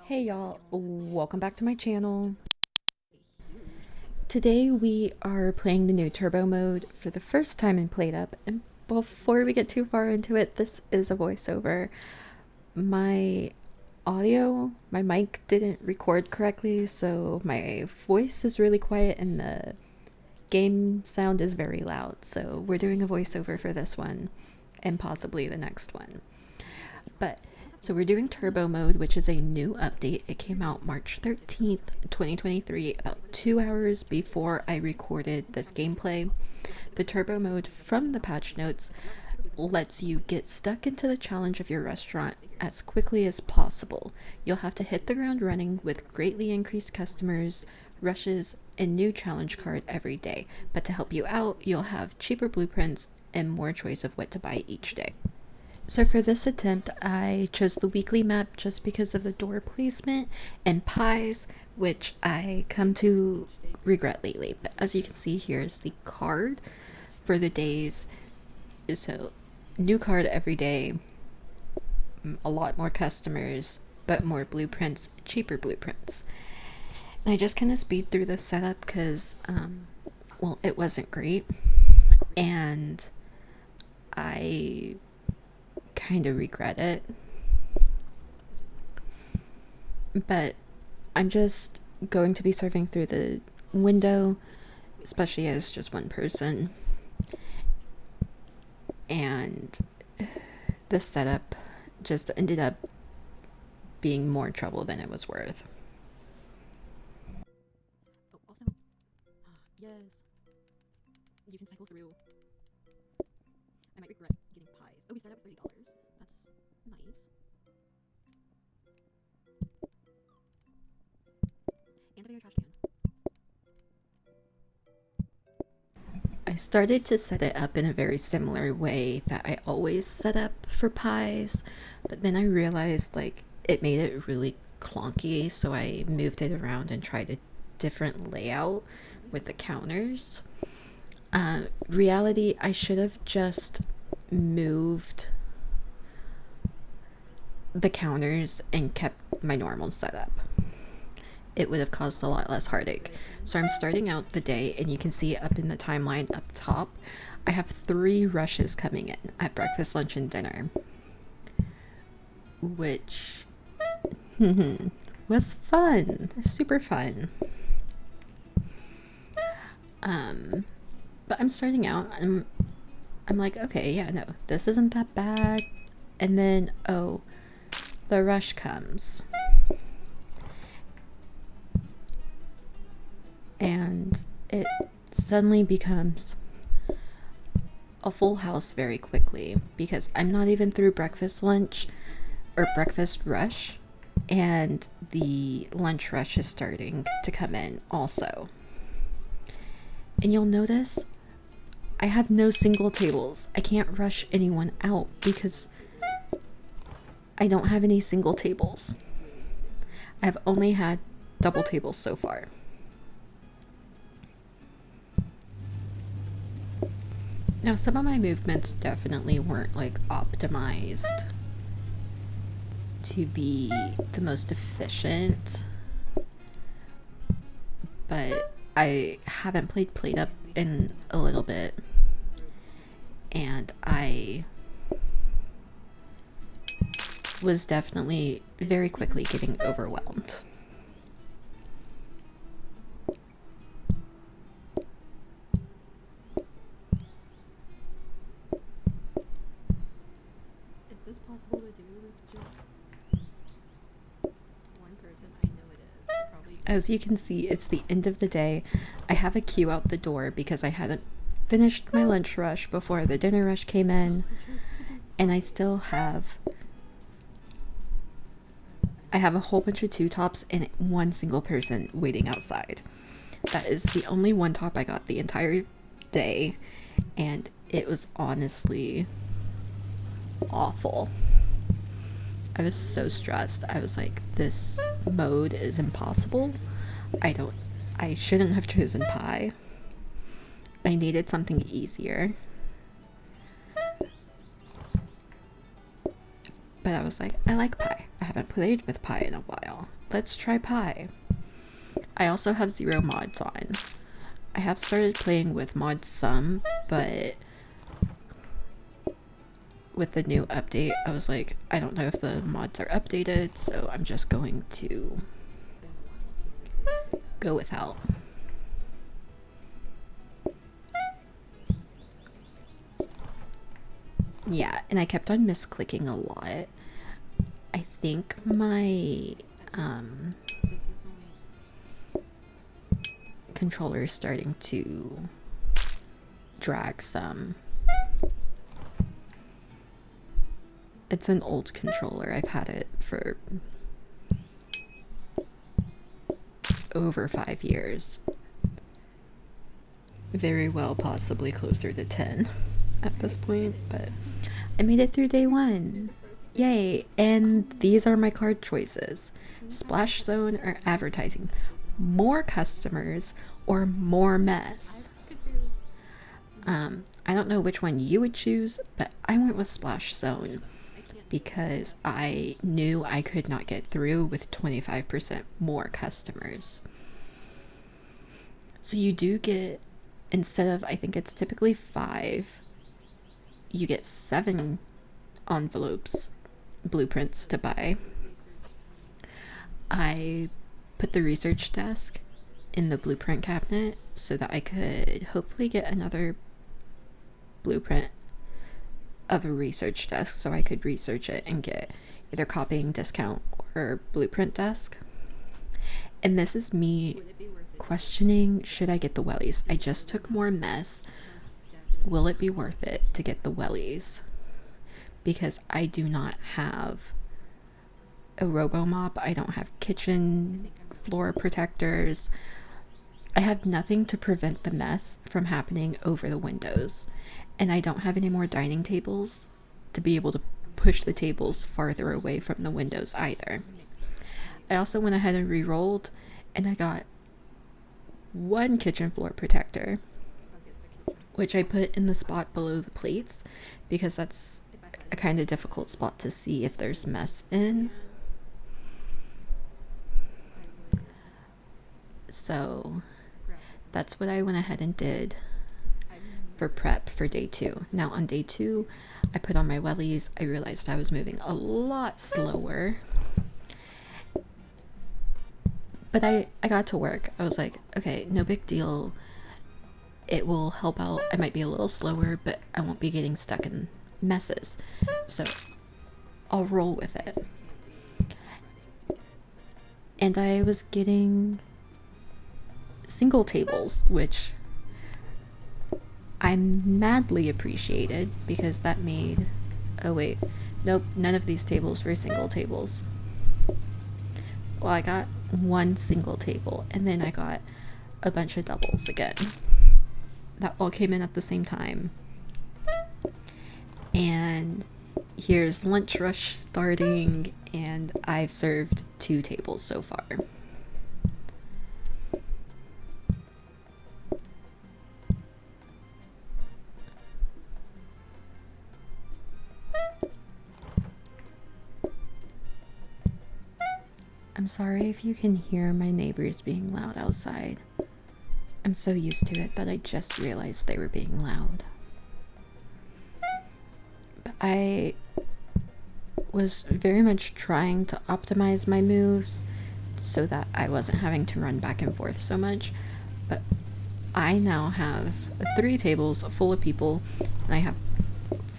Hey y'all, welcome back to my channel. Today we are playing the new turbo mode for the first time in PlateUp, and before we get too far into it, this is a voiceover. My my mic didn't record correctly, so my voice is really quiet and the game sound is very loud, so we're doing a voiceover for this one and possibly the next one. But so we're doing turbo mode, which is a new update. It came out March 13th, 2023, about 2 hours before I recorded this gameplay. The turbo mode from the patch notes lets you get stuck into the challenge of your restaurant as quickly as possible. You'll have to hit the ground running with greatly increased customers, rushes, and new challenge card every day. But to help you out, you'll have cheaper blueprints and more choice of what to buy each day. So for this attempt, I chose the weekly map just because of the door placement and pies, which I come to regret lately. But as you can see, here's the card for the days. So new card every day, a lot more customers, but more blueprints, cheaper blueprints. And I just kind of speed through the setup because, well, it wasn't great. And I kind of regret it, but I'm just going to be surfing through the window, especially as just one person, and this setup just ended up being more trouble than it was worth. Oh, also, yes, you can cycle through. I might regret getting pies. Oh, we started out with $30. That's nice. And a bigger trash can. I started to set it up in a very similar way that I always set up for pies, but then I realized like it made it really clunky, so I moved it around and tried a different layout with the counters. Reality, I should have just moved the counters and kept my normal setup. It would have caused a lot less heartache. So I'm starting out the day, and you can see up in the timeline up top, I have 3 rushes coming in at breakfast, lunch, and dinner, which was fun, super fun. But I'm starting out, I'm like, okay, yeah, no, this isn't that bad. And then, oh, the rush comes. And it suddenly becomes a full house very quickly because I'm not even through breakfast, lunch, or breakfast rush, and the lunch rush is starting to come in also. And you'll notice I have no single tables. I can't rush anyone out because I don't have any single tables. I've only had double tables so far. Now, some of my movements definitely weren't like optimized to be the most efficient, but I haven't played PlateUp in a little bit, and I was definitely very quickly getting overwhelmed. Is this possible to do with just one person? I know it is. Probably. As you can see, it's the end of the day. I have a queue out the door because I hadn't finished my lunch rush before the dinner rush came in, and I still have a whole bunch of 2-tops and one single person waiting outside. That is the only 1-top I got the entire day, and it was honestly awful. I was so stressed. I was like, this mode is impossible. I shouldn't have chosen pie. I needed something easier. But I was like, I like pie. I haven't played with Pi in a while. Let's try Pi. I also have 0 mods on. I have started playing with mods some, but with the new update, I was like, I don't know if the mods are updated, so I'm just going to go without. Yeah, and I kept on misclicking a lot. I think my controller is starting to drag some. It's an old controller. I've had it for over 5 years. Very well, possibly closer to 10 at this point, but I made it through day 1. Yay! And these are my card choices: Splash Zone or Advertising. More customers or more mess. I don't know which one you would choose, but I went with Splash Zone because I knew I could not get through with 25% more customers. So you do get, instead of, I think it's typically 5, you get 7 envelopes, blueprints to buy. I put the research desk in the blueprint cabinet so that I could hopefully get another blueprint of a research desk so I could research it and get either copying discount or blueprint desk. And this is me questioning, should I get the wellies? I just took more mess. Will it be worth it to get the wellies? Because I do not have a robo mop. I don't have kitchen floor protectors. I have nothing to prevent the mess from happening over the windows. And I don't have any more dining tables to be able to push the tables farther away from the windows either. I also went ahead and re-rolled, and I got 1 kitchen floor protector, which I put in the spot below the plates because that's a kind of difficult spot to see if there's mess in. So that's what I went ahead and did for prep for day 2. Now on day 2, I put on my wellies. I realized I was moving a lot slower, but I got to work. I was like, okay, no big deal. It will help out. I might be a little slower, but I won't be getting stuck in messes. So I'll roll with it. And I was getting single tables, which I madly appreciated because that made, oh wait, nope, none of these tables were single tables. Well, I got 1 single table, and then I got a bunch of doubles again. That all came in at the same time. And here's lunch rush starting, and I've served 2 tables so far. I'm sorry if you can hear my neighbors being loud outside. I'm so used to it that I just realized they were being loud. But I was very much trying to optimize my moves so that I wasn't having to run back and forth so much. But I now have 3 tables full of people, and I have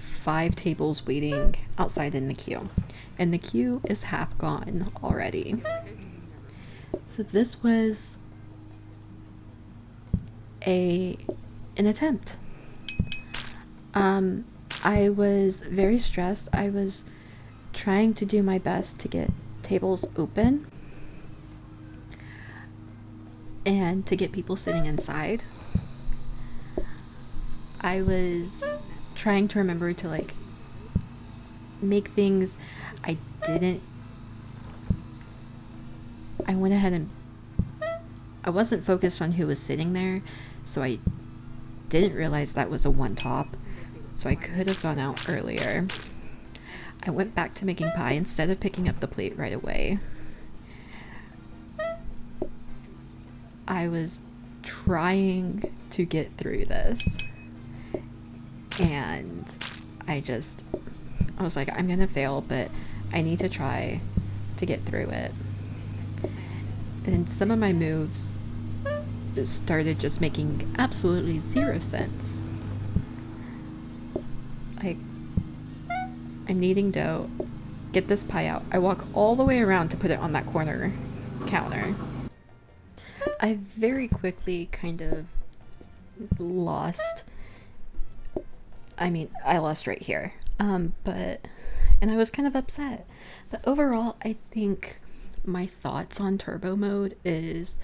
5 tables waiting outside in the queue. And the queue is half gone already. So this was an attempt. I was very stressed. I was trying to do my best to get tables open and to get people sitting inside. I was trying to remember to like make things. I went ahead and I wasn't focused on who was sitting there, so I didn't realize that was a 1 top, so I could have gone out earlier. I went back to making pie instead of picking up the plate right away. I was trying to get through this, and I was like, I'm gonna fail, but I need to try to get through it. And some of my moves started just making absolutely zero sense. Like, I'm kneading dough, get this pie out. I walk all the way around to put it on that corner counter. I very quickly kind of lost. I lost right here. And I was kind of upset. But overall, I think my thoughts on turbo mode is,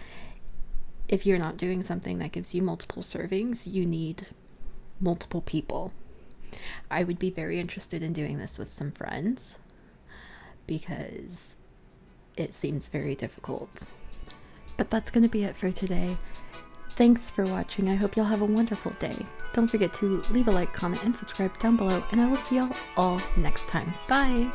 if you're not doing something that gives you multiple servings, you need multiple people. I would be very interested in doing this with some friends because it seems very difficult. But that's going to be it for today. Thanks for watching. I hope y'all have a wonderful day. Don't forget to leave a like, comment, and subscribe down below, and I will see y'all all next time. Bye!